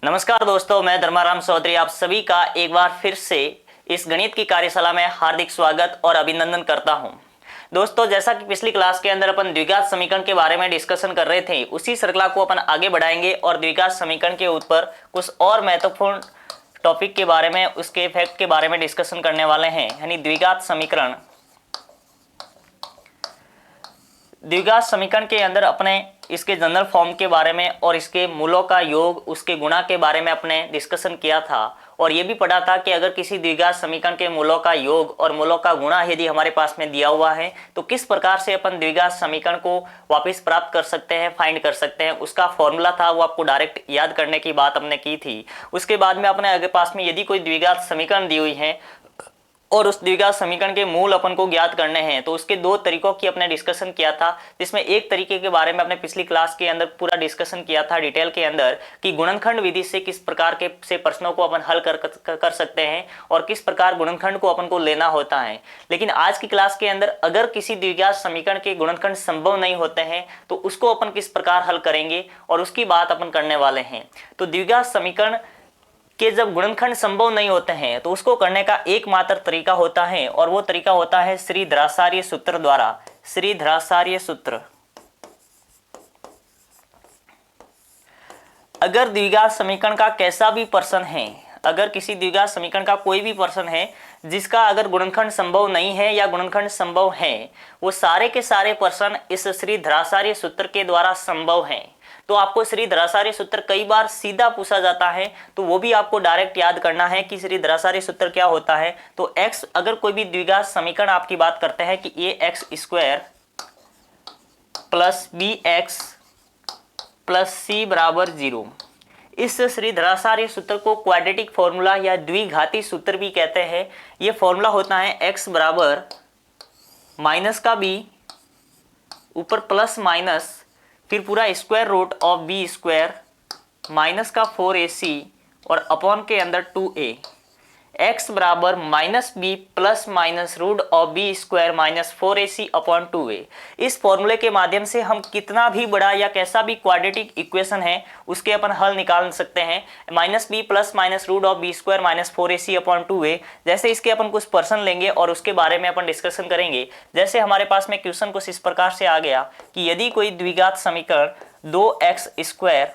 नमस्कार दोस्तों, मैं धर्माराम चौधरी आप सभी का एक बार फिर से इस गणित की कार्यशाला में हार्दिक स्वागत और अभिनंदन करता हूं। दोस्तों, जैसा कि पिछली क्लास के अंदर अपन द्विघात समीकरण के बारे में डिस्कशन कर रहे थे, उसी श्रृंखला को अपन आगे बढ़ाएंगे और द्विघात समीकरण के ऊपर कुछ और महत्वपूर्ण टॉपिक के बारे में, उसके इफेक्ट के बारे में डिस्कशन करने वाले हैं। यानी द्विघात समीकरण के अंदर अपने इसके जनरल फॉर्म के बारे में और इसके मूलों का योग, उसके गुणा के बारे में अपने डिस्कशन किया था। और ये भी पढ़ा था कि अगर किसी द्विघात समीकरण के मूलों का योग और मूलों का गुणा यदि हमारे पास में दिया हुआ है तो किस प्रकार से अपन द्विघात समीकरण को वापस प्राप्त कर सकते हैं, फाइंड कर सकते हैं। उसका फॉर्मूला था, वो आपको डायरेक्ट याद करने की बात हमने की थी। उसके बाद में अपने आगे पास में यदि कोई द्विघात समीकरण दी हुई है और उस द्विघात समीकरण के मूल अपन को ज्ञात करने हैं, तो उसके दो तरीकों की अपने डिस्कशन किया था। जिसमें एक तरीके के बारे में अपने पिछली क्लास के अंदर पूरा डिस्कशन किया था डिटेल के अंदर कि गुणनखंड विधि से किस प्रकार के से प्रश्नों को अपन हल कर सकते हैं और किस प्रकार गुणनखंड को अपन को लेना होता है। लेकिन आज की क्लास के अंदर अगर किसी द्विघात समीकरण के गुणनखंड संभव नहीं होते हैं तो उसको अपन किस प्रकार हल करेंगे और उसकी बात अपन करने वाले हैं। तो द्विघात समीकरण कि जब गुणनखंड संभव नहीं होते हैं तो उसको करने का एकमात्र तरीका होता है और वो तरीका होता है श्रीधराचार्य सूत्र द्वारा। श्रीधराचार्य सूत्र। अगर द्विघात समीकरण का कैसा भी प्रश्न है, अगर किसी द्विघात समीकरण का कोई भी प्रश्न है जिसका अगर गुणनखंड संभव नहीं है या गुणनखंड संभव है, वो सारे के सारे प्रश्न इस श्रीधराचार्य सूत्र के द्वारा संभव हैं। तो आपको श्रीधराचार्य सूत्र कई बार सीधा पूछा जाता है, तो वो भी आपको डायरेक्ट याद करना है कि श्रीधराचार्य सूत्र क्या होता है। तो x, अगर कोई भी द्विघात समीकरण आपकी बात करते हैं कि ax square plus bx plus c बराबर 0, इस श्रीधराचार्य सूत्र को क्वाड्रेटिक फॉर्मूला या द्विघाती सूत्र भी कहते हैं। ये फॉर्मूला होता है x बराबर माइनस का b ऊपर प्लस माइनस फिर पूरा square root of b square minus का 4ac और अपॉन के अंदर 2a। x बराबर minus b plus minus root of b square minus 4ac upon 2a। इस फॉर्मूले के माध्यम से हम कितना भी बड़ा या कैसा भी क्वाड्रेटिक इक्वेशन है उसके अपन हल निकाल सकते हैं। Minus b plus minus root of b square minus 4ac upon 2a। जैसे इसके अपन कुछ पर्सन लेंगे और उसके बारे में अपन डिस्कशन करेंगे। जैसे हमारे पास में क्वेश्चन कुछ इस प्रकार से आ गया कि यदि कोई द्विघात समीकरण 2x square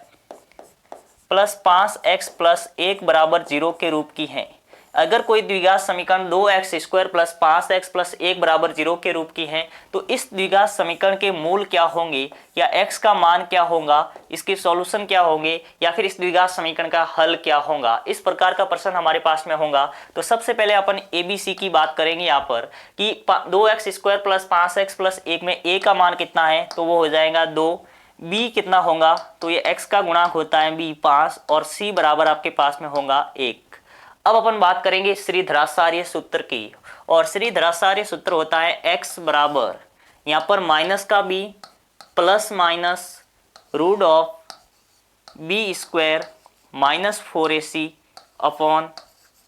plus 5x plus 1 बराबर 0 के रूप की है। अगर कोई द्विघात समीकरण 2x square plus 5x plus 1 बराबर 0 के रूप की है तो इस द्विघात समीकरण के मूल क्या होंगे या x का मान क्या होगा, इसके सॉल्यूशन क्या होंगे या फिर इस द्विघात समीकरण का हल क्या होगा। इस प्रकार का प्रश्न हमारे पास में होगा। तो सबसे पहले अपन ABC की बात करेंगे यहाँ पर कि 2x square plus 5x plus 1 में a का मान कितना है, तो वो हो जाएगा 2। b कितना होगा, तो ये x का गुणांक होता है b 5 और c बराबर आपके पास में होगा 1। अब अपन बात करेंगे श्रीधराचार्य सूत्र की, और श्रीधराचार्य सूत्र होता है x बराबर यहाँ पर माइनस का b plus minus root of b square minus 4ac upon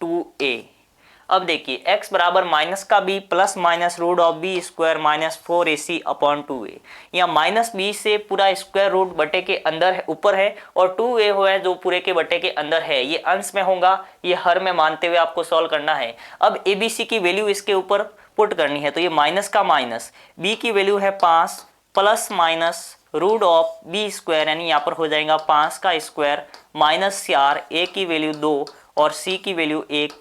2a। अब देखिए x बराबर माइनस का b plus minus root of b square minus 4ac upon 2a। यहाँ माइनस b से पूरा स्क्वायर रूट बटे के अंदर है, ऊपर है, और 2a हो है जो पूरे के बटे के अंदर है। ये अंश में होगा, ये हर में मानते हुए आपको सॉल्व करना है। अब abc की वैल्यू इसके ऊपर पुट करनी है, तो ये माइनस का माइनस b की वैल्यू है 5 plus minus root of b square, यानी यहाँ पर हो जाएगा 5 का स्क्वायर माइनस 4, a की वैल्यू 2 और c की वैल्यू 1,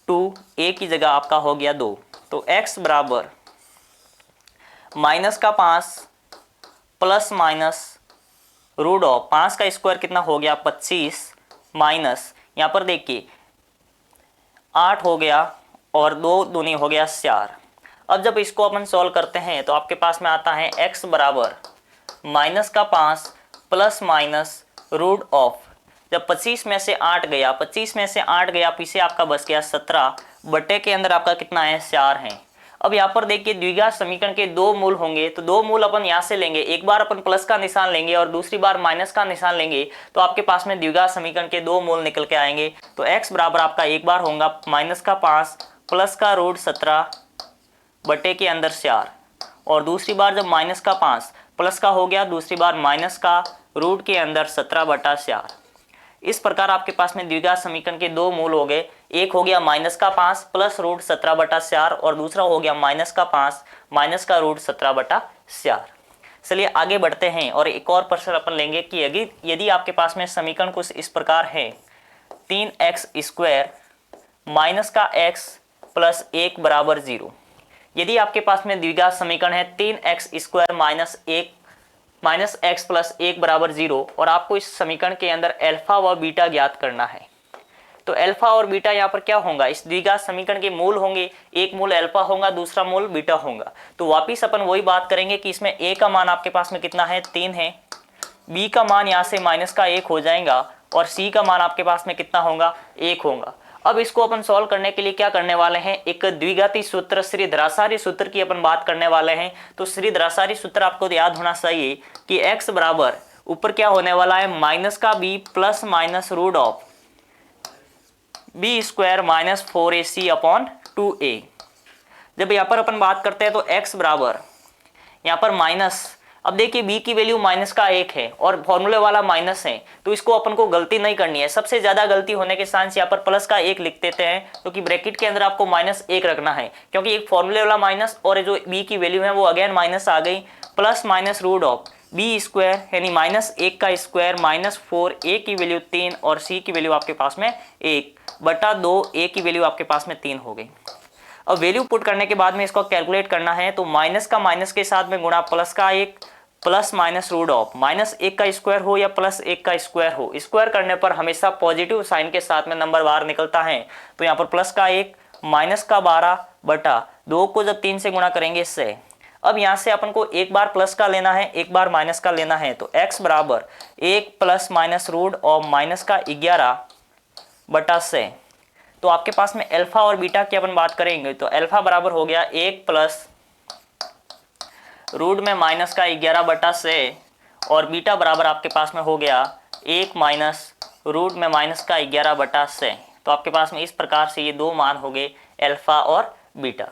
2a की जगह आपका हो गया 2। तो x बराबर माइनस का 5 प्लस माइनस रूट ऑफ 5 का स्क्वायर कितना हो गया 25 माइनस यहाँ पर देखिए 8 हो गया और 2 दूनी हो गया 4। अब जब इसको अपन सॉल्व करते हैं तो आपके पास में आता है x बराबर माइनस का 5 प्लस माइनस रूट ऑफ, जब 25 में से 8 गया, 25 में से 8 गया, पीछे आपका बच गया 17, बटे के अंदर आपका कितना है 4 है। अब यहाँ पर देखिए द्विघात समीकरण के दो मूल होंगे, तो दो मूल अपन यहाँ से लेंगे, एक बार अपन प्लस का निशान लेंगे और दूसरी बार माइनस का निशान लेंगे, तो आपके पास में द्विघात समीकरण के दो मूल निकल के आएंगे। तो x बराबर आपका एक बार होगा माइनस का 5 प्लस का रूट 17 बटे के अंदर 4, और दूसरी बार जब माइनस का 5 प्लस का हो गया, दूसरी बार माइनस का रूट के अंदर 17 बटा 4। इस प्रकार आपके पास में द्विघात समीकरण के दो मूल हो गए, एक हो गया -5 प्लस रूट 17/4 और दूसरा हो गया -5 माइनस का रूट 17/4। चलिए आगे बढ़ते हैं और एक और प्रश्न अपन लेंगे कि यदि आपके पास में समीकरण कुछ इस प्रकार है 3x² माइनस का x प्लस 1 बराबर 0। यदि आपके पास में द्विघात समीकरण है 3x² माइनस x प्लस 1 बराबर 0 और आपको इस समीकरण के अंदर अल्फा व बीटा ज्ञात करना है, तो अल्फा और बीटा यहाँ पर क्या होगा, इस द्विघात समीकरण के मूल होंगे, एक मूल अल्फा होगा दूसरा मूल बीटा होगा। तो वापिस अपन वही बात करेंगे कि इसमें a का मान आपके पास में कितना है 3 है, b का मान यहाँ से -1 हो जाएगा और c का मान आपके पास में कितना होगा 1 होगा। अब इसको अपन सॉल्व करने के लिए क्या करने वाले हैं, एक द्विघाती सूत्र श्रीधराचार्य सूत्र की अपन बात करने वाले हैं। तो श्रीधराचार्य सूत्र आपको याद होना चाहिए कि x बराबर ऊपर क्या होने वाला है माइनस का b plus minus root of b² minus 4ac upon 2a। जब यहाँ पर अपन बात करते हैं तो x बराबर यहाँ पर माइनस, अब देखिए b की वैल्यू -1 है और फॉर्मूले वाला माइनस है, तो इसको अपन को गलती नहीं करनी है। सबसे ज्यादा गलती होने के चांस यहाँ पर +1 लिख देते हैं, क्योंकि ब्रैकेट के अंदर आपको -1 रखना है, क्योंकि एक फॉर्मूले वाला माइनस और जो b की वैल्यू है वो अगेन माइनस आ गई, plus minus root of b² यानी -1 का स्क्वायर माइनस 4 a की वैल्यू 3 और c की वैल्यू आपके पास में 1/2 a की वैल्यू आपके पास में 3 हो गई। अब वैल्यू पुट करने के बाद में इसको कैलकुलेट करना है, तो माइनस का माइनस के साथ में गुणा प्लस का 1 प्लस माइनस रूट ऑफ -1 का स्क्वायर हो या +1 का स्क्वायर हो, स्क्वायर करने पर हमेशा पॉजिटिव साइन के साथ में नंबर बाहर निकलता है। तो यहाँ पर प्लस का 1 माइनस का 12/2 को जब 3 से गुणा करेंगे इससे, अब यहाँ से अपन को एक बार प्लस का लेना है एक बार माइनस का लेना है, तो x बराबर 1 plus minus root of minus का 11/से। तो आपके पास में अल्फा और बीटा की अपन बात करेंगे तो अल्फा बराबर हो गया 1 प्लस रूट में माइनस का 11/से और बीटा बराबर आपके पास में हो गया 1 माइनस रूट में माइनस का 11/से। तो आपके पास में इस प्रकार से ये दो मान हो गए अल्फा और बीटा।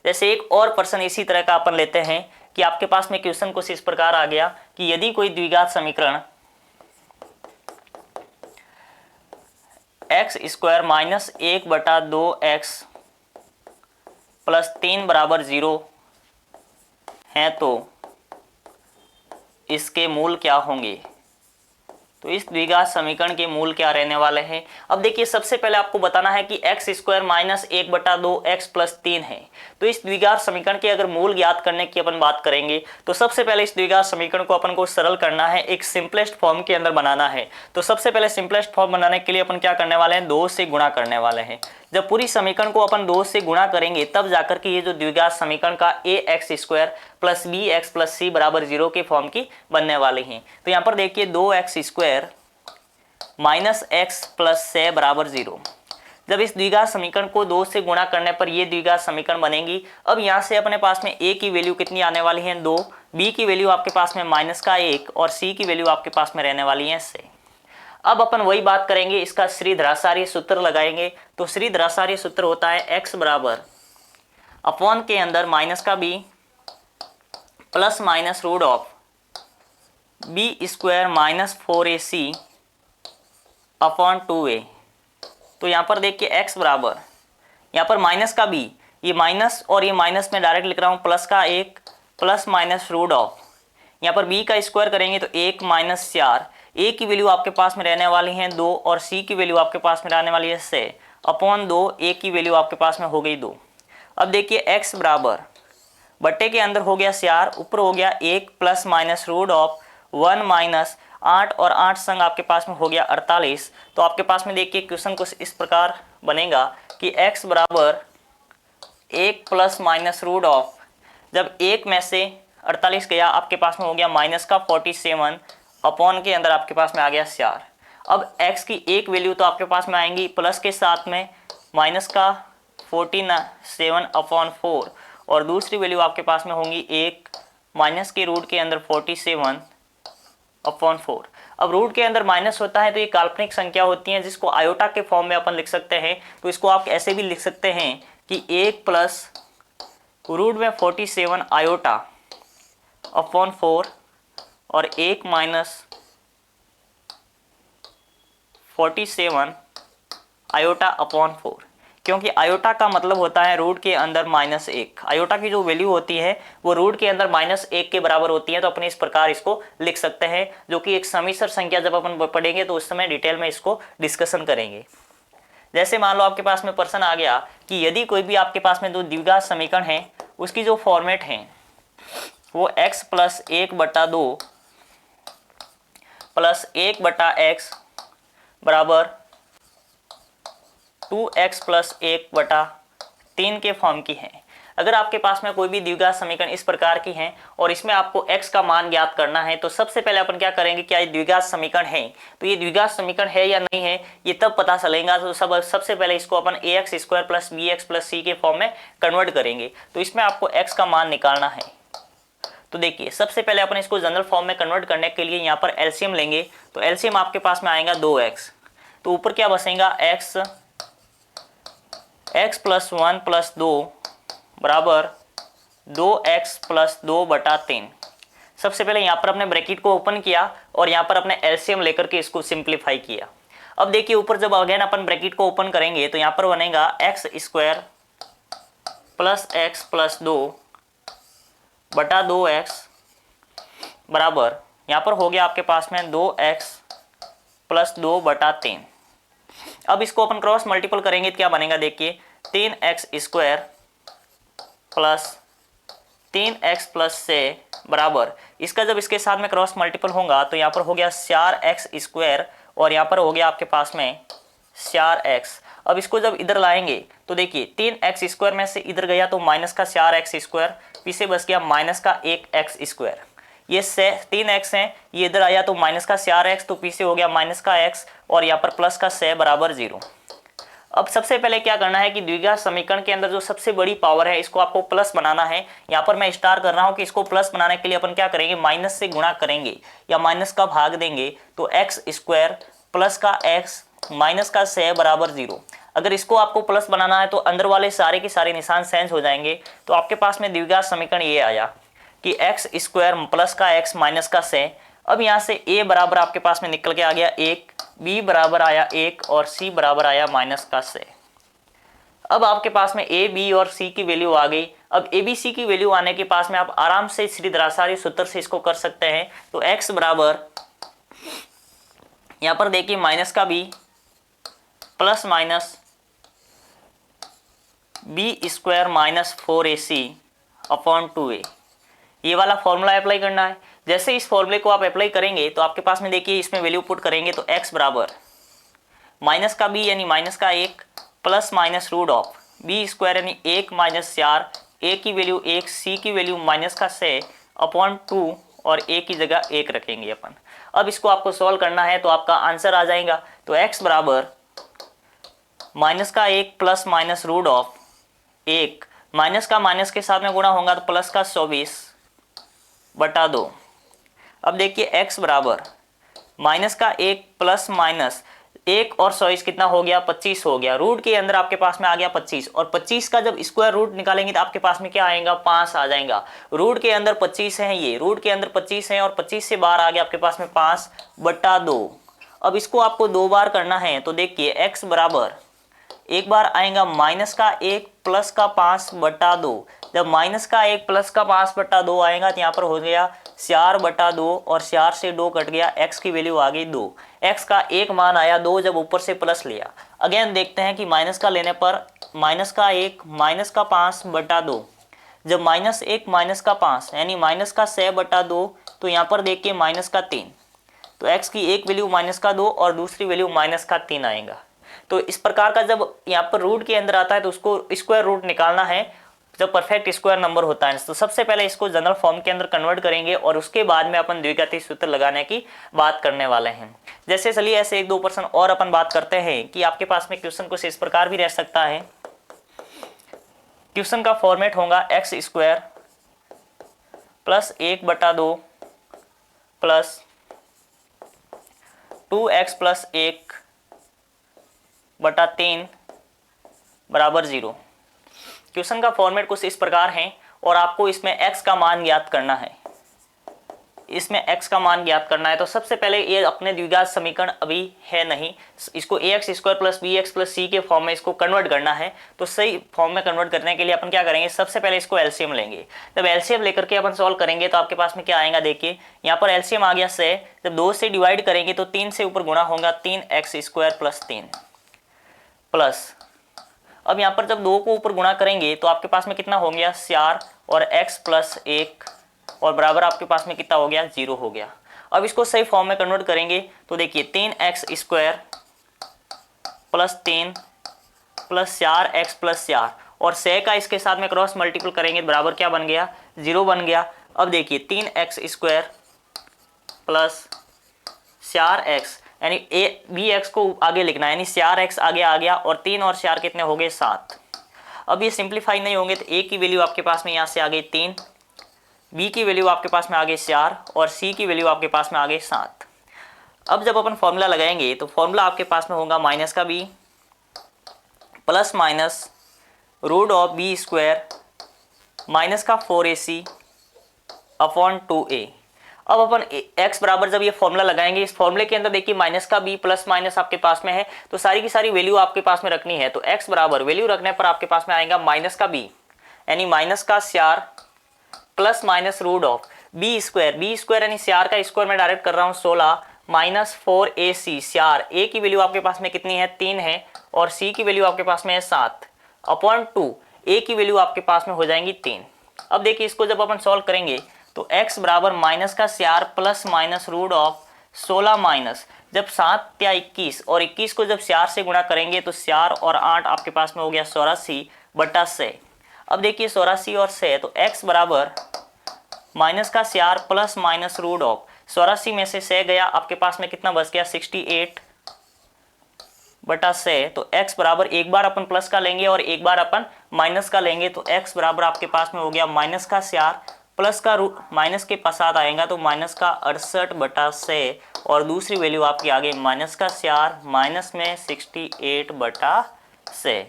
जैसे एक और प्रश्न इसी तरह का अपन लेते हैं कि आपके पास में क्वेश्चन कुछ इस प्रकार आ गया कि यदि कोई द्विघात समीकरण x² माइनस 1/2x प्लस 3 बराबर 0 है तो इसके मूल क्या होंगे। तो इस द्विघात समीकरण के मूल क्या रहने वाले हैं। अब देखिए सबसे पहले आपको बताना है कि x² माइनस 1/2x प्लस 3 है। तो इस द्विघात समीकरण के अगर मूल ज्ञात करने की अपन बात करेंगे तो सबसे पहले इस द्विघात समीकरण को अपन को सरल करना है, एक सिंपलेस्ट फॉर्म के अंदर बनाना है। तो सबसे पहले सिंपलेस्ट फॉर्म बनाने के लिए अपन क्या करने वाले हैं, 2 से गुणा करने वाले हैं। जब पूरी समीकरण को अपन 2 से गुणा करेंगे तब जाकर के ये जो द्विघात समीकरण का ax² plus bx plus c बराबर 0 के फॉर्म की बनने वाली हैं। तो यहाँ पर देखिए 2x² minus x plus c बराबर 0। जब इस द्विघात समीकरण को 2 से गुणा करने पर ये द्विघात समीकरण बनेगी। अब यहाँ से अपने पास में a की वैल्यू कितनी आने वाली है 2, b की वैल्यू आपके पास में -1 और c की वैल्यू आपके पास में रहने वाली है से। अब अपन वही बात करेंगे, इसका श्रीधराचार्य सूत्र लगाएंगे। तो श्रीधराचार्य सूत्र होता है x बराबर अपॉन के अंदर माइनस का b plus minus root of b² minus 4ac upon 2a। तो यहाँ पर देखिए x बराबर यहाँ पर माइनस का b, ये माइनस और ये माइनस में डायरेक्ट लिख रहा हूँ, प्लस का 1 प्लस माइनस रूट ऑफ यहाँ पर b का स्क्वायर करेंगे तो 1 माइनस 4, a की वैल्यू आपके पास में रहने वाली है 2 और c की वैल्यू आपके पास में रहने वाली है 6 अपॉन 2, a की वैल्यू आपके पास में हो गई 2। अब देखिए x बराबर बट्टे के अंदर हो गया 4, ऊपर हो गया 1 plus minus root of 1 minus 8 और 8 संग आपके पास में हो गया 48। तो आपके पास में देखिए क्वेश्चन कुछ इस प्रकार बनेगा कि x बराबर 1 प्लस माइनस रूट ऑफ, जब 1 में से 48 गया आपके पास में हो गया माइनस का 47 अपॉन के अंदर आपके पास में आ गया 4। अब x की एक वैल्यू तो आपके पास में आएंगी प्लस के साथ में माइनस का 47 अपॉन 4 और दूसरी वैल्यू आपके पास में होंगी 1 माइनस के रूट के अंदर 47 अपॉन 4। अब रूट के अंदर माइनस होता है तो ये काल्पनिक संख्या होती है जिसको आयोटा के फॉर्म में अपन लिख सकते हैं। तो इसको आप ऐसे भी लिख सकते हैं कि 1 प्लस रूट में 47 आयोटा अपॉन 4 और 1 माइनस 47 आयोटा अपॉन 4, क्योंकि आयोटा का मतलब होता है रूट के अंदर -1। आयोटा की जो वैल्यू होती है वो रूट के अंदर -1 के बराबर होती है। तो अपने इस प्रकार इसको लिख सकते हैं, जो कि एक समीसर संख्या जब अपन पढ़ेंगे तो उस समय डिटेल में इसको डिस्कशन करेंगे। जैसे मान लो आपके पास में प्रश्न आ गया कि यदि कोई भी आपके पास में दो द्विघात समीकरण है, उसकी जो फॉर्मेट है वो x प्लस 1/2 प्लस 1/x बराबर 2x प्लस 1/3 के फॉर्म की है। अगर आपके पास में कोई भी द्विघात समीकरण इस प्रकार की है और इसमें आपको x का मान ज्ञात करना है, तो सबसे पहले अपन क्या करेंगे, क्या ये द्विघात समीकरण है, तो ये द्विघात समीकरण है या नहीं है ये तब पता चलेगा। तो सबसे पहले इसको अपन ax² plus bx plus c के फॉर्म में कन्वर्ट करेंगे। तो इसमें आपको x का मान निकालना है। तो देखिए सबसे पहले अपन इसको जनरल फॉर्म में कन्वर्ट करने के लिए यहाँ पर एलसीएम लेंगे। तो एलसीएम आपके पास में आएगा 2x, तो ऊपर क्या बसेगा x प्लस 1 प्लस 2 बराबर 2x प्लस 2/3। सबसे पहले यहाँ पर अपने ब्रैकेट को ओपन किया और यहाँ पर अपने एलसीएम लेकर के इसको सिंप्लीफाई किया। अब देखिए ऊपर जब अगेन अपन ब्रैकेट को ओपन करेंगे तो यहाँ पर बनेगा x² plus x plus 2/2x बराबर यहाँ पर हो गया आपके पास में 2x प्लस 2/3। अब इसको अपन क्रॉस मल्टीपल करेंगे तो क्या बनेगा, देखिए 3x² प्लस 3x प्लस से बराबर, इसका जब इसके साथ में क्रॉस मल्टीपल होगा तो यहाँ पर हो गया 4x² और यहाँ पर हो गया आपके पास में 4x। अब इसको जब इधर लाएंगे तो देखिए 3x² में से इधर गया तो माइनस का 4x², पीछे बस गया माइनस का 1x²। ये 3x है, ये इधर आया तो माइनस का 4x, तो पीछे हो गया माइनस का x और यहाँ पर प्लस का 6 बराबर 0। अब सबसे पहले क्या करना है कि द्विघात समीकरण के अंदर जो सबसे बड़ी पावर है इसको आपको प्लस बनाना है। यहाँ पर मैं स्टार कर रहा हूँ कि इसको प्लस बनाने के लिए अपन क्या करेंगे, माइनस से गुणा करेंगे या माइनस का भाग देंगे। तो x² प्लस का x माइनस का 6 बराबर 0। अगर इसको आपको प्लस बनाना है तो अंदर वाले सारे के सारे निशान चेंज हो जाएंगे। तो आपके पास में द्विघात समीकरण ये आया कि x² प्लस का x माइनस का 6। अब यहाँ से a बराबर आपके पास में निकल के आ गया 1, b बराबर आया 1 और c बराबर आया माइनस का 6। अब आपके पास में a, b और c की वैल्यू आ गई। अब a, b, c की वैल्यू आने के पास में आप आराम से श्रीधराचार्य सूत्र से इसको कर सकते हैं। तो x बराबर यहाँ पर देखिए माइनस का b plus minus b² minus 4ac upon 2a, ये वाला फॉर्मूला अप्लाई करना है। जैसे इस फॉर्मूले को आप अप्लाई करेंगे तो आपके पास में देखिए इसमें वैल्यू पुट करेंगे तो x बराबर माइनस का b यानी माइनस का 1 plus minus root of b² यानी 1 माइनस 4, a की वैल्यू 1, c की वैल्यू माइनस का 6 अपॉन 2 और a की जगह 1 रखेंगे अपन। अब इसको आपको सॉल्व करना है तो आपका आंसर आ जाएगा। तो x बराबर माइनस का 1 plus minus root of 1, minus का माइनस के साथ में गुणा होगा तो प्लस का 24/2। अब देखिए x बराबर माइनस का 1 प्लस माइनस 1 और 24 कितना हो गया, 25 हो गया। रूट के अंदर आपके पास में आ गया 25 और 25 का जब स्क्वायर रूट निकालेंगे तो आपके पास में क्या आएगा, 5 आ जाएगा। रूट के अंदर 25 है, ये रूट के अंदर 25 है और 25 से बाहर आ गया आपके पास में 5/2। अब इसको आपको 2 बार करना है तो देखिए x बराबर एक बार आएगा माइनस का 1 प्लस का 5/2। जब माइनस का 1 प्लस का 5/2 आएगा तो यहाँ पर हो गया 4/2 और 4 से 2 कट गया, x की वैल्यू आ गई 2। x का एक मान आया 2 जब ऊपर से प्लस लिया। अगेन देखते हैं कि माइनस का लेने पर माइनस का 1 माइनस का 5/2, जब माइनस 1 माइनस का 5 यानी माइनस का 6/2, तो यहाँ पर देखिए माइनस का 3, तो x की एक वैल्यू माइनस का 2 और दूसरी वैल्यू माइनस का 3 आएगा। तो इस प्रकार का जब यहाँ पर रूट के अंदर आता है तो उसको स्क्वायर रूट निकालना है जब परफेक्ट स्क्वायर नंबर होता है। तो सबसे पहले इसको जनरल फॉर्म के अंदर कन्वर्ट करेंगे और उसके बाद में अपन द्विघाती सूत्र लगाने की बात करने वाले हैं। जैसे चलिए ऐसे 1-2 पर्सन और अपन बात करते हैं कि आपके पास में क्वेश्चन कुछ इस प्रकार भी रह सकता है। क्वेश्चन का फॉर्मेट होगा x² plus 1/2 plus 2x plus 1/3 बराबर 0। क्वेश्चन का फॉर्मेट कुछ इस प्रकार है और आपको इसमें x का मान ज्ञात करना है। इसमें x का मान ज्ञात करना है। तो सबसे पहले ये अपने द्विघात समीकरण अभी है नहीं, इसको ax square plus bx plus c के फॉर्म में इसको कन्वर्ट करना है। तो सही फॉर्म में कन्वर्ट करने के लिए अपन क्या करेंगे, सबसे पहले इसको एलसीएम लेंगे। जब एलसीएम लेकर के अपन सॉल्व करेंगे तो आपके पास में क्या आएगा, देखिए यहाँ पर एलसीएम आ गया 6, जब 2 से डिवाइड करेंगे तो 3 से ऊपर गुणा होगा 3x स्क्वायर प्लस 3 प्लस, अब यहाँ पर जब 2 को ऊपर गुणा करेंगे तो आपके पास में कितना हो गया 4 और x प्लस 1 और बराबर आपके पास में कितना हो गया 0 हो गया। अब इसको सही फॉर्म में कन्वर्ट करेंगे तो देखिए 3x square plus 3 plus 4x plus 4 और 6 का इसके साथ में क्रॉस मल्टीपल करेंगे बराबर क्या बन गया 0 बन गया। अब देखिए 3x स्क्वायर प्लस 4x यानी bx को आगे लिखना है, यानी 4x आगे आ गया और 3 और 4 कितने हो गए 7। अब ये सिंप्लीफाई नहीं होंगे तो a की वैल्यू आपके पास में यहाँ से आ गई 3, b की वैल्यू आपके पास में आ गई 4 और c की वैल्यू आपके पास में आ गई 7। अब जब अपन फॉर्मूला लगाएंगे तो फॉर्मूला आपके पास में होगा माइनस का b plus minus root of b square minus का 4ac अपॉन 2a। अब अपन x बराबर जब ये फॉर्मूला लगाएंगे, इस फॉर्मूले के अंदर देखिए माइनस का b प्लस माइनस आपके पास में है तो सारी की सारी वैल्यू आपके पास में रखनी है। तो x बराबर वैल्यू रखने पर आपके पास में आएगा माइनस का b यानी माइनस का 4 plus minus root of b square यानी 4 का स्क्वायर में डायरेक्ट कर रहा हूँ 16 माइनस 4ac 4 a की वैल्यू आपके पास में कितनी है 3 है और c की वैल्यू आपके पास में है 7 अपॉन 2 a की वैल्यू आपके पास में हो जाएंगी 3। अब देखिए इसको जब अपन सॉल्व करेंगे तो x बराबर माइनस का 4 plus minus root of 16 minus जब 7 या 21 और 21 को जब 4 से गुणा करेंगे तो 4 और 8 आपके पास में हो गया 84 बटा 6। अब देखिए 84 और 6 तो x बराबर माइनस का 4 प्लस माइनस रूट ऑफ 84 में से 6 गया आपके पास में कितना बच गया 68 बटा 6। तो x बराबर एक बार अपन प्लस का लेंगे और एक बार अपन माइनस का लेंगे तो x बराबर आपके पास में हो गया माइनस का 4 प्लस का रूट माइनस के साथ आएगा तो माइनस का 68 बटा 6 और दूसरी वैल्यू आपकी आ गई माइनस का 4 माइनस में 68 बटा 6।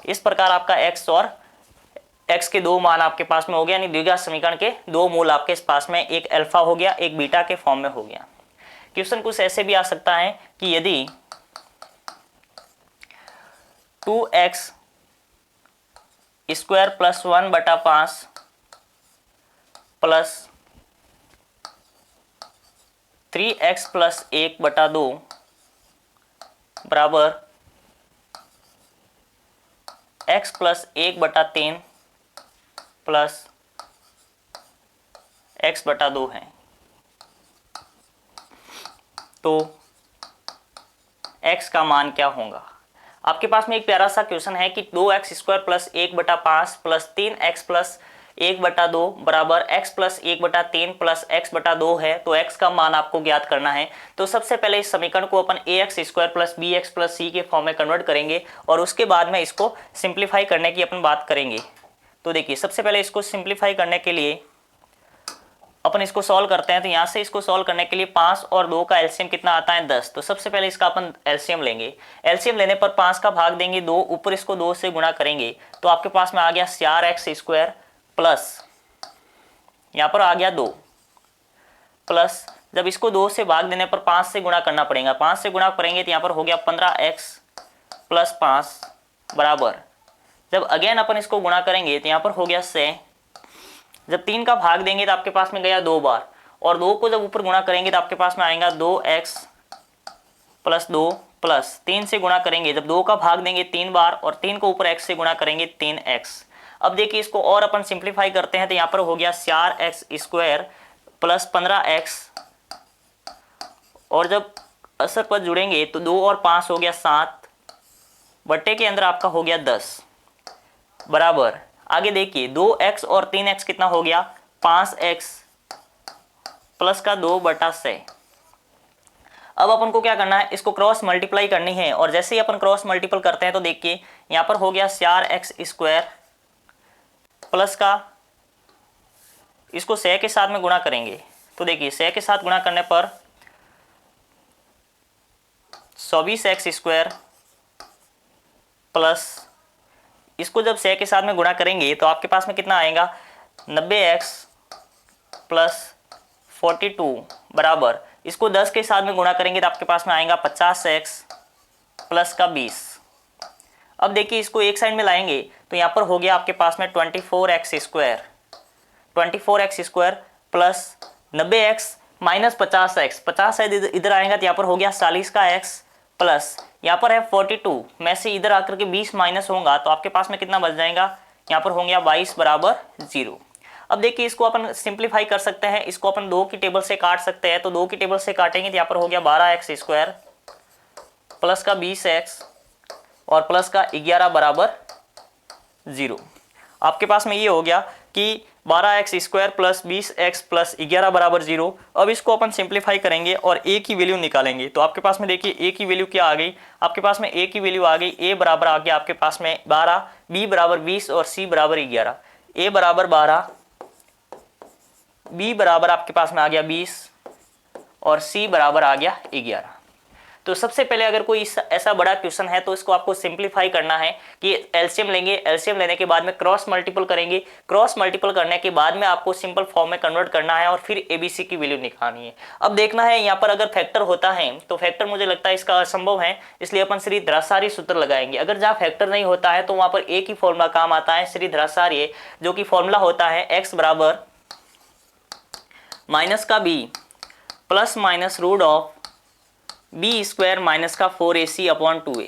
इस प्रकार आपका x और x के दो मान आपके पास में हो गया, यानी द्विघात समीकरण के दो मूल आपके पास में, एक अल्फा हो गया एक बीटा के फॉर्म में हो गया। क्वेश्चन कुछ ऐसे भी आ सकता है कि यदि 2x स्क्वायर प्लस 1 बटा 5 प्लस 3x प्लस 1 बटा 2 बराबर x प्लस 1 बटा 3 प्लस x बटा 2 है, तो x का मान क्या होगा। आपके पास में एक प्यारा सा क्वेश्चन है कि 2x स्क्वायर प्लस 1 बटा 5 प्लस 3x प्लस 1 बटा 2 बराबर x प्लस 1 बटा 3 प्लस x बटा 2 है, तो x का मान आपको ज्ञात करना है। तो सबसे पहले इस समीकरण को अपन ax square plus bx plus c के फॉर्म में कन्वर्ट करेंगे और उसके बाद में इसको सिंप्लीफाई करने की अपन बात करेंगे। तो देखिए सबसे पहले इसको सिंप्लीफाई करने के लिए अपन इसको सॉल्व करते हैं। तो यहाँ से इसको सॉल्व करने के लिए 5 और 2 का एलसीएम कितना आता है 10। तो सबसे पहले इसका अपन एलसीएम लेंगे। एलसीएम लेने पर 5 का भाग देंगे 2, ऊपर इसको 2 से गुणा करेंगे तो आपके पास में आ गया 4x स्क्वायर प्लस यहाँ पर आ गया 2 प्लस जब इसको 2 से भाग देने पर 5 से गुणा करना पड़ेगा, 5 से गुणा करेंगे तो यहाँ पर हो गया 15x प्लस 5 बराबर जब अगेन अपन इसको गुणा करेंगे तो यहाँ पर हो गया 6। जब 3 का भाग देंगे तो आपके पास में गया 2 बार और 2 को जब ऊपर गुणा करेंगे तो आपके पास में आएगा 2x प्लस 2 प्लस 3 से गुणा करेंगे, जब 2 का भाग देंगे 3 बार और 3 को ऊपर x से गुणा करेंगे 3x। अब देखिए इसको और अपन सिंप्लीफाई करते हैं तो यहाँ पर हो गया 4x स्क्वायर प्लस 15x और जब असर पर जुड़ेंगे तो 2 और 5 हो गया 7 बट्टे के अंदर आपका हो गया 10 बराबर आगे देखिए 2x और 3x कितना हो गया 5x प्लस का 2 बटा 6। अब अपन को क्या करना है, इसको क्रॉस मल्टीप्लाई करनी है और जैसे ही अपन क्रॉस मल्टीपल करते हैं तो देखिए यहाँ पर हो गया 4x स्क्वायर प्लस का इसको 6 के साथ में गुणा करेंगे तो देखिए 6 के साथ गुणा करने पर 24x स्क्वायर प्लस इसको जब 6 के साथ में गुणा करेंगे तो आपके पास में कितना आएगा 90x प्लस 42 बराबर, इसको 10 के साथ में गुणा करेंगे तो आपके पास में आएगा 50x प्लस का 20। अब देखिए इसको एक साइड में लाएंगे तो यहाँ पर हो गया आपके पास में 24x square plus 90x minus 50x, 50 इधर आएगा तो यहाँ पर हो गया 40 का x प्लस यहाँ पर है 42 में से इधर आकर के 20 माइनस होगा तो आपके पास में कितना बच जाएगा, यहाँ पर हो गया 22 बराबर 0। अब देखिए इसको अपन सिंप्लीफाई कर सकते हैं, इसको अपन 2 की टेबल से काट सकते हैं, तो 2 की टेबल से काटेंगे तो यहाँ पर हो गया 12x स्क्वायर प्लस का 20x और प्लस का 11 बराबर 0। आपके पास में ये हो गया कि 12x square plus 20x plus 11 बराबर 0। अब इसको अपन सिंप्लीफाई करेंगे और a की वैल्यू निकालेंगे तो आपके पास में देखिए a की वैल्यू क्या आ गई, आपके पास में a की वैल्यू आ गई, a बराबर आ गया आपके पास में 12, b बराबर 20 और c बराबर 11। a बराबर 12, b बराबर आपके पास में आ गया 20 और c बराबर आ गया 11। तो सबसे पहले अगर कोई ऐसा बड़ा क्वेश्चन है तो इसको आपको सिंप्लीफाई करना है कि एलसीएम लेंगे, एलसीएम लेने के बाद में क्रॉस मल्टीपल करेंगे, क्रॉस मल्टीपल करने के बाद में आपको सिंपल फॉर्म में कन्वर्ट करना है और फिर एबीसी की वैल्यू निकालनी है। अब देखना है यहाँ पर अगर फैक्टर होता है तो फैक्टर मुझे लगता है इसका असंभव है, इसलिए अपन श्री धरासारी सूत्र लगाएंगे। अगर जहाँ फैक्टर नहीं होता है तो वहां पर एक ही फॉर्मूला काम आता है, श्री धरासारी, जो कि फॉर्मूला होता है एक्स बराबर माइनस का b plus minus root of b square minus का 4ac अपॉन 2a।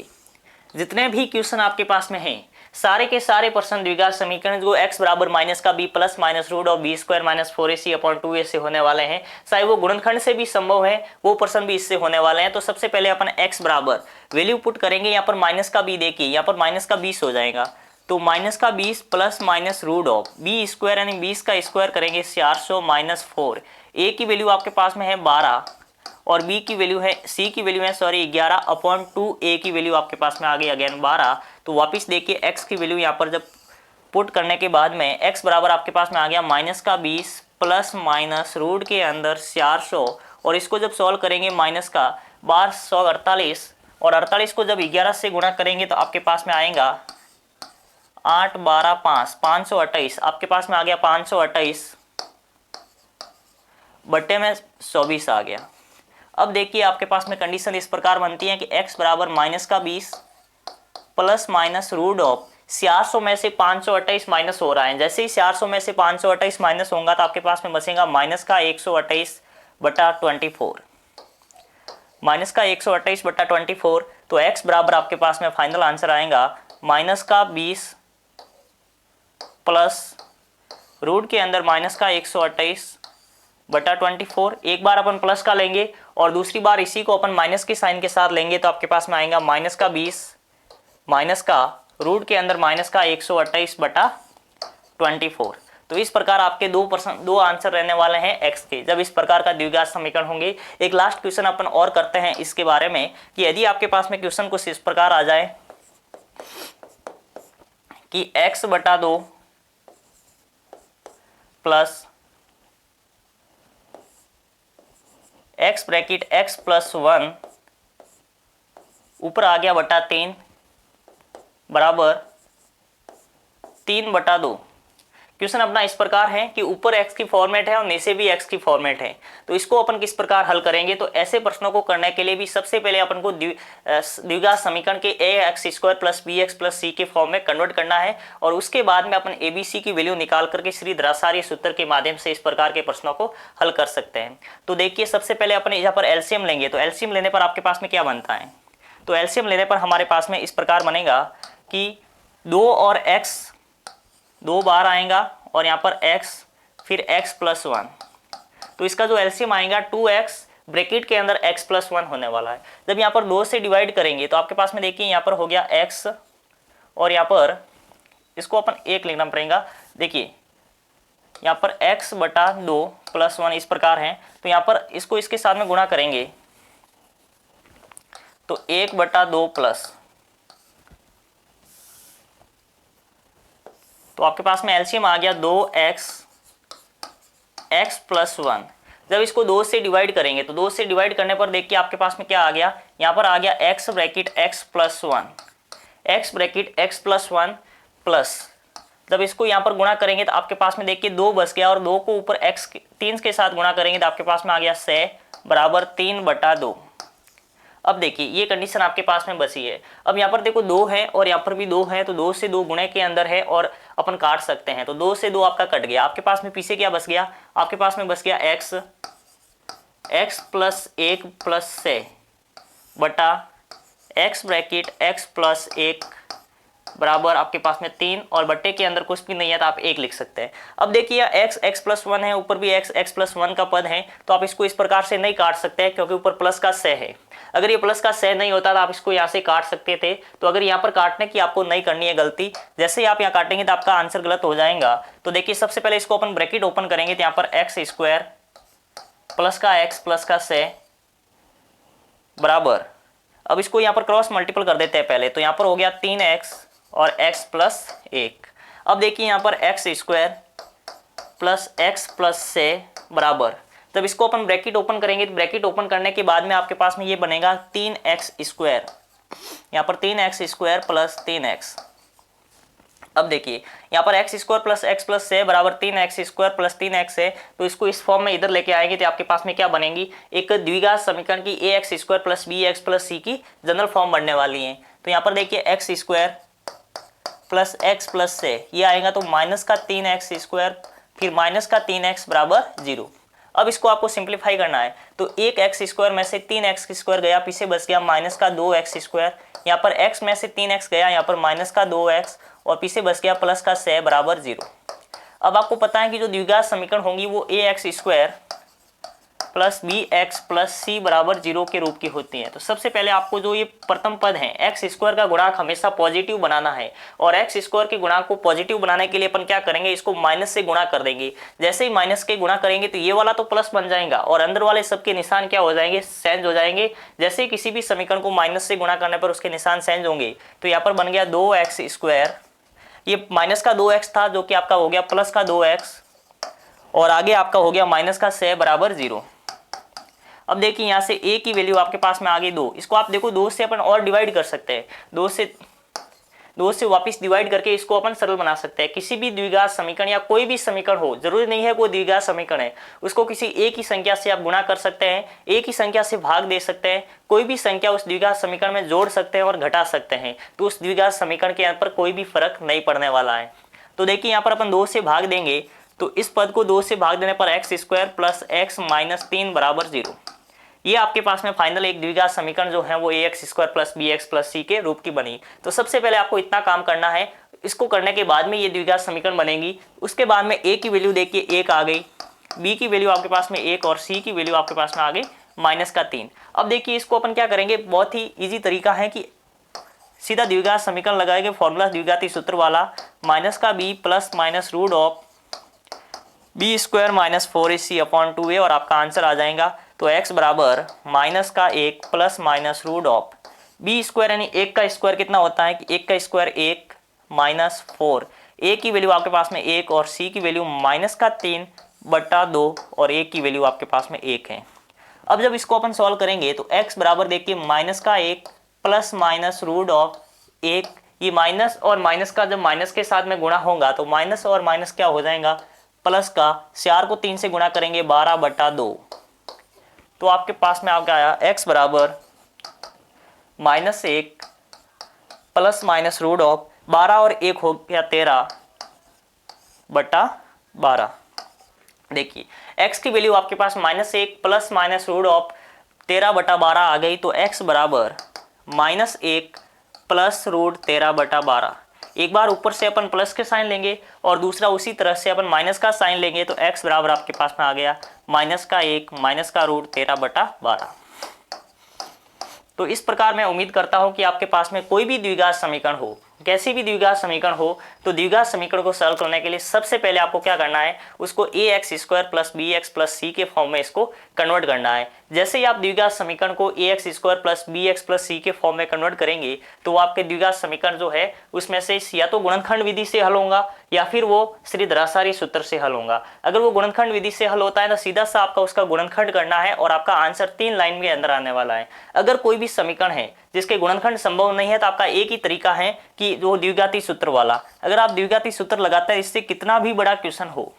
जितने भी क्वेश्चन आपके पास में हैं सारे के सारे प्रश्न द्विघात समीकरण जो x बराबर माइनस का b plus minus root of b square minus 4ac upon 2a से होने वाले हैं, चाहे वो गुणनखंड से भी संभव है वो प्रश्न भी इससे होने वाले हैं। तो सबसे पहले अपन x बराबर वैल्यू पुट करेंगे, यहाँ पर माइनस का b देखिए यहाँ पर माइनस का 20 हो जाएगा, तो माइनस का 20 plus minus root of b square यानी 20 का स्क्वायर करेंगे 400 माइनस 4। a की वैल्यू आपके पास में है 12 और b की वैल्यू है, c की वैल्यू है 11 अपॉन 2a की वैल्यू आपके पास में आ गई अगेन 12। तो वापिस देखिए x की वैल्यू यहाँ पर जब पुट करने के बाद में x बराबर आपके पास में आ गया माइनस का 20 प्लस माइनस रूट के अंदर 400 और इसको जब सॉल्व करेंगे माइनस का 1248 और 48 को जब 11 से गुणा करेंगे तो आपके पास में आएगा 8 12 5 528, आपके पास में आ गया 528 बट्टे में 24 आ गया। अब देखिए आपके पास में कंडीशन इस प्रकार बनती है कि x बराबर माइनस का 20 प्लस माइनस रूट ऑफ 400 में से 528 माइनस हो रहा है, जैसे ही 400 में से 528 माइनस होगा तो आपके पास में बचेगा माइनस का 128 बटा 24, माइनस का 128 बटा 24। तो x बराबर आपके पास में फाइनल आंसर आएगा माइनस का 20 प्लस रूट के अंदर माइनस का 128 बटा 24। एक बार अपन प्लस का लेंगे और दूसरी बार इसी को अपन माइनस के साइन के साथ लेंगे तो आपके पास में आएगा माइनस का 20 माइनस का रूट के अंदर माइनस का 128 बटा 24। तो इस प्रकार आपके दो आंसर रहने वाले हैं x के, जब इस प्रकार का द्विघात समीकरण होंगे। एक लास्ट क्वेश्चन अपन और करते हैं इसके बारे में कि यदि आपके पास में क्वेश्चन कुछ इस प्रकार आ जाए कि x बटा 2 plus x bracket x plus 1 ऊपर आ गया बटा 3 बराबर 3 बटा 2। क्वेश्चन अपना इस प्रकार है कि ऊपर x की फॉर्मेट है और नीचे भी x की फॉर्मेट है, तो इसको अपन किस प्रकार हल करेंगे। तो ऐसे प्रश्नों को करने के लिए भी सबसे पहले अपन को द्विघात समीकरण के ax square plus bx plus c के फॉर्म में कन्वर्ट करना है और उसके बाद में अपन abc की वैल्यू निकाल करके श्री धरासारी सूत्र के माध्यम से इस प्रकार के प्रश्नों को हल कर सकते हैं। तो देखिए सबसे पहले अपन यहाँ पर एलसीएम लेंगे, तो एलसीएम लेने पर आपके पास में क्या बनता है, तो एलसीएम लेने पर हमारे पास में इस प्रकार बनेगा कि 2 और x 2 बार आएगा और यहाँ पर x फिर x प्लस 1, तो इसका जो एलसीएम आएगा 2x ब्रैकेट के अंदर x प्लस 1 होने वाला है। जब यहाँ पर 2 से डिवाइड करेंगे तो आपके पास में देखिए यहाँ पर हो गया x और यहाँ पर इसको अपन 1 लिखना पड़ेगा। देखिए यहाँ पर x बटा 2 प्लस 1 इस प्रकार है, तो यहाँ पर इसको इसके साथ में गुणा करेंगे तो 1 बटा 2 प्लस, तो आपके पास में एलसीएम आ गया 2x x प्लस 1। जब इसको 2 से डिवाइड करेंगे तो 2 से डिवाइड करने पर देखिए आपके पास में क्या आ गया, यहाँ पर आ गया x bracket x plus 1, x bracket x plus 1 plus जब इसको यहाँ पर गुणा करेंगे तो आपके पास में देखिए 2 बच गया और 2 को ऊपर x 3 के साथ गुणा करेंगे तो आपके पास में आ गया 6 बराबर 3/2। अब देखिए ये कंडीशन आपके पास में बची है। अब यहाँ पर देखो 2 है और यहाँ पर भी 2 है, तो 2 से 2 गुणे के अंदर है और अपन काट सकते हैं, तो 2 से 2 आपका कट गया। आपके पास में पीछे क्या बच गया, आपके पास में बच गया x प्लस 1 प्लस 6 बटा x ब्रैकेट x प्लस 1 बराबर आपके पास में 3 और बट्टे के अंदर कुछ भी नहीं है तो आप 1 लिख सकते हैं। अब देखिए x प्लस 1 है, ऊपर भी x प्लस 1 का पद है, तो आप इसको इस प्रकार से नहीं काट सकते हैं क्योंकि ऊपर प्लस का 6 है। अगर ये प्लस का 6 नहीं होता तो आप इसको यहाँ से काट सकते थे। तो अगर यहाँ पर काटने की आपको नहीं करनी है गलती, जैसे ही आप यहाँ काटेंगे तो आपका आंसर गलत हो जाएगा। तो देखिए सबसे पहले इसको अपन ब्रैकेट ओपन करेंगे तो यहाँ पर एक्स स्क्वायर प्लस का x प्लस का 6 बराबर, अब इसको यहाँ पर क्रॉस मल्टीपल कर देते हैं पहले, तो यहाँ पर हो गया 3x और x प्लस 1। अब देखिए यहाँ पर x square plus x plus 6 बराबर, जब इसको अपन ब्रैकेट ओपन करेंगे तो ब्रैकेट ओपन करने के बाद में आपके पास में ये बनेगा 3x स्क्वायर, यहाँ पर 3x स्क्वायर प्लस 3x। अब देखिए यहाँ पर x square plus x plus 6 बराबर 3x स्क्वायर प्लस 3x है, तो इसको इस फॉर्म में इधर लेके आएंगे तो आपके पास में क्या बनेगी, एक द्विघात समीकरण की ax square plus bx plus c की जनरल फॉर्म बनने वाली है। तो यहाँ पर देखिए x square plus x plus 6 ये आएगा तो माइनस का 3x स्क्वायर फिर माइनस का 3x बराबर 0। अब इसको आपको सिंप्लीफाई करना है, तो एक x स्क्वायर में से 3x स्क्वायर गया, पीछे बच गया माइनस का 2x स्क्वायर, यहाँ पर x में से 3x गया, यहाँ पर माइनस का 2x और पीछे बच गया प्लस का 6 बराबर 0। अब आपको पता है कि जो द्विघात समीकरण होंगी वो ax square plus bx plus c बराबर 0 के रूप की होती है। तो सबसे पहले आपको जो ये प्रथम पद है x स्क्वायर का गुणांक हमेशा पॉजिटिव बनाना है, और x स्क्वायर के गुणांक को पॉजिटिव बनाने के लिए अपन क्या करेंगे, इसको माइनस से गुणा कर देंगे। जैसे ही माइनस के गुणा करेंगे तो ये वाला तो प्लस बन जाएगा और अंदर वाले सबके निशान क्या हो जाएंगे, चेंज हो जाएंगे। जैसे ही किसी भी समीकरण को माइनस से गुणा करने पर उसके निशान चेंज होंगे, तो यहाँ पर बन गया 2x स्क्वायर, ये माइनस का 2x था जो कि आपका हो गया प्लस का 2x और आगे आपका हो गया माइनस का 6 बराबर 0। अब देखिए यहाँ से a की वैल्यू आपके पास में आ गई 2, इसको आप देखो 2 से अपन और डिवाइड कर सकते हैं, 2 से वापस डिवाइड करके इसको अपन सरल बना सकते हैं। किसी भी द्विघात समीकरण या कोई भी समीकरण हो, जरूरी नहीं है कोई द्विघात समीकरण है, उसको किसी एक ही संख्या से आप गुणा कर सकते हैं, एक ही संख्या से भाग दे सकते हैं, कोई भी संख्या उस द्विघात समीकरण में जोड़ सकते हैं और घटा सकते हैं, तो उस द्विघात समीकरण के पर कोई भी फर्क नहीं पड़ने वाला है। तो देखिए यहाँ पर अपन 2 से भाग देंगे, तो इस पद को 2 से भाग देने पर x square plus x minus 3 बराबर 0। ये आपके पास में फाइनल एक द्विघात समीकरण जो है वो ax square plus bx plus c के रूप की बनी। तो सबसे पहले आपको इतना काम करना है, इसको करने के बाद में ये द्विघात समीकरण बनेगी। उसके बाद में a की वैल्यू देखिए 1 आ गई, b की वैल्यू आपके पास में 1 और c की वैल्यू आपके पास में आ गई माइनस का 3। अब देखिए इसको अपन क्या करेंगे, बहुत ही ईजी तरीका है कि सीधा द्विघात समीकरण लगाएंगे, फॉर्मूला द्विघाती सूत्र वाला, माइनस का b plus minus root of b square minus 4ac upon 2a और आपका आंसर आ जाएगा। तो x बराबर माइनस का 1 plus minus root of b square, यानी 1 का स्क्वायर कितना होता है कि 1 का स्क्वायर 1 माइनस 4, a की वैल्यू आपके पास में 1 और c की वैल्यू माइनस का 3 बटा 2 और a की वैल्यू आपके पास में 1 है। अब जब इसको अपन सॉल्व करेंगे तो x बराबर देखिए माइनस का 1 प्लस माइनस रूट ऑफ 1, ये माइनस और माइनस का जब माइनस के साथ में गुणा होगा तो माइनस और माइनस क्या हो जाएगा, प्लस का 4 को 3 से गुणा करेंगे 12 बटा 2, तो आपके पास में आपका आया x बराबर minus 1 plus minus root of 12 और 1 हो गया 13 बटा 12। देखिए x की वैल्यू आपके पास minus 1 plus minus root of 13 बटा 12 आ गई, तो x बराबर माइनस 1 प्लस रूट 13 बटा 12। एक बार ऊपर से अपन प्लस के साइन लेंगे और दूसरा उसी तरह से अपन माइनस का साइन लेंगे, तो x बराबर आपके पास में आ गया माइनस का 1 माइनस का रूट 13 बटा 12। तो इस प्रकार मैं उम्मीद करता हूं कि आपके पास में कोई भी द्विघात समीकरण हो, कैसी भी द्विघात समीकरण हो, तो द्विघात समीकरण को सॉल्व करने के लिए सबसे पहले आपको क्या करना है, उसको ax square plus bx plus c के फॉर्म में इसको कन्वर्ट करना है। जैसे ही आप द्विघात समीकरण को ax square plus bx plus c के फॉर्म में कन्वर्ट करेंगे तो वो आपके द्विघात समीकरण जो है उसमें से या तो गुणनखंड विधि से हल होगा या फिर वो श्रीधराचार्य सूत्र से हल होगा। अगर वो गुणनखंड विधि से हल होता है तो सीधा सा आपका उसका गुणनखंड करना है और आपका आंसर 3 लाइन के अंदर आने वाला है। अगर कोई भी समीकरण है जिसके गुणनखंड संभव नहीं है तो आपका एक ही तरीका है कि जो द्विघाती सूत्र वाला, अगर आप द्विघाती सूत्र लगाते हैं इससे कितना भी बड़ा क्वेश्चन हो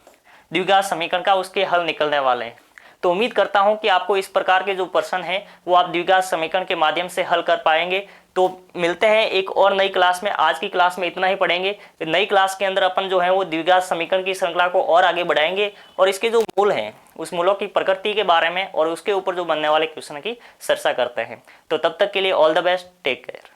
द्विघात समीकरण का उसके हल निकलने वाले हैं। तो उम्मीद करता हूं कि आपको इस प्रकार के जो प्रश्न हैं वो आप द्विघात समीकरण के माध्यम से हल कर पाएंगे। तो मिलते हैं एक और नई क्लास में। आज की क्लास में इतना ही पढ़ेंगे। नई क्लास के अंदर अपन जो है वो द्विघात समीकरण की श्रृंखला को और आगे बढ़ाएंगे और इसके जो मूल हैं उस मूलों की प्रकृति के बारे में और उसके ऊपर जो बनने वाले क्वेश्चन की चर्चा करते हैं। तो तब तक के लिए all the best, take care.